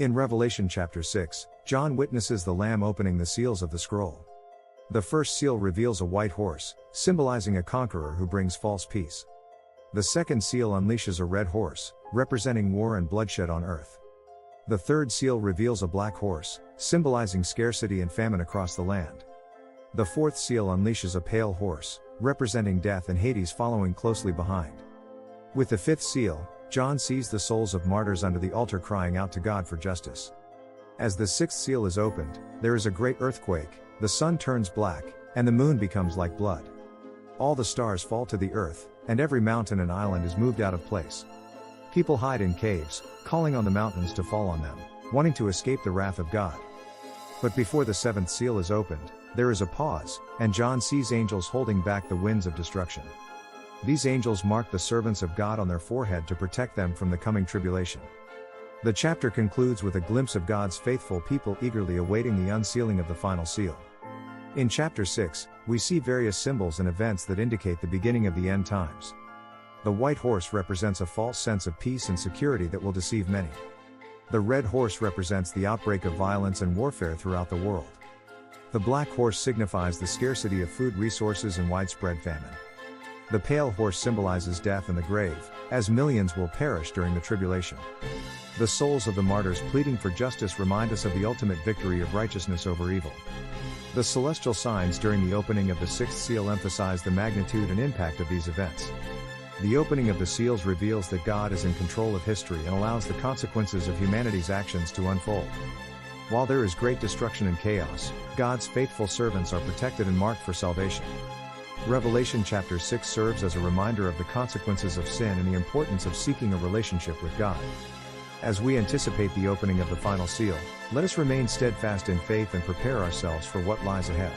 In Revelation chapter 6, John witnesses the Lamb opening the seals of the scroll. The first seal reveals a white horse, symbolizing a conqueror who brings false peace. The second seal unleashes a red horse, representing war and bloodshed on earth. The third seal reveals a black horse, symbolizing scarcity and famine across the land. The fourth seal unleashes a pale horse, representing death and Hades following closely behind. With the fifth seal, John sees the souls of martyrs under the altar crying out to God for justice. As the sixth seal is opened, there is a great earthquake, the sun turns black, and the moon becomes like blood. All the stars fall to the earth, and every mountain and island is moved out of place. People hide in caves, calling on the mountains to fall on them, wanting to escape the wrath of God. But before the seventh seal is opened, there is a pause, and John sees angels holding back the winds of destruction. These angels mark the servants of God on their forehead to protect them from the coming tribulation. The chapter concludes with a glimpse of God's faithful people eagerly awaiting the unsealing of the final seal. In chapter 6, we see various symbols and events that indicate the beginning of the end times. The white horse represents a false sense of peace and security that will deceive many. The red horse represents the outbreak of violence and warfare throughout the world. The black horse signifies the scarcity of food resources and widespread famine. The pale horse symbolizes death and the grave, as millions will perish during the tribulation. The souls of the martyrs pleading for justice remind us of the ultimate victory of righteousness over evil. The celestial signs during the opening of the sixth seal emphasize the magnitude and impact of these events. The opening of the seals reveals that God is in control of history and allows the consequences of humanity's actions to unfold. While there is great destruction and chaos, God's faithful servants are protected and marked for salvation. Revelation chapter 6 serves as a reminder of the consequences of sin and the importance of seeking a relationship with God. As we anticipate the opening of the final seal, let us remain steadfast in faith and prepare ourselves for what lies ahead.